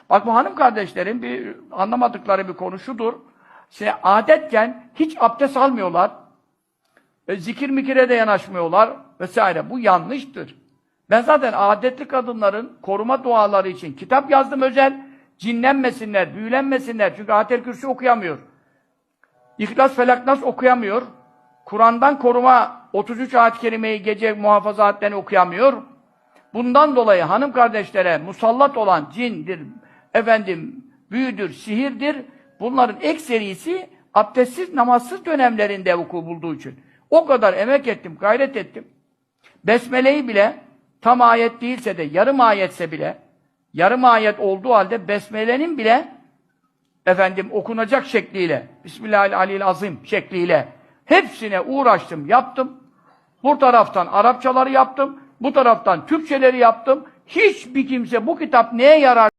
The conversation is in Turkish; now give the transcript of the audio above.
Bak bu hanım kardeşlerin bir anlamadıkları bir konu şudur. İşte adetken hiç abdest almıyorlar. Zikir mikire de yanaşmıyorlar vesaire. Bu yanlıştır. Ben zaten adetli kadınların koruma duaları için kitap yazdım özel. Cinlenmesinler, büyülenmesinler. Çünkü Ayetel Kürsi okuyamıyor. İhlas, Felak, Nas okuyamıyor. Kur'an'dan koruma 33 ayet-i kerimeyi gece muhafazaatlerini okuyamıyor. Bundan dolayı hanım kardeşlere musallat olan cindir, büyüdür, sihirdir. Bunların ekserisi abdestsiz, namazsız dönemlerinde vuku bulduğu için. O kadar emek ettim, gayret ettim. Besmele'yi bile tam ayet değilse de, yarım ayetse bile, yarım ayet olduğu halde Besmele'nin bile okunacak şekliyle, Bismillahirrahmanirrahim şekliyle hepsine uğraştım, yaptım. Bu taraftan Arapçaları yaptım, bu taraftan Türkçeleri yaptım. Hiçbir kimse bu kitap neye yarar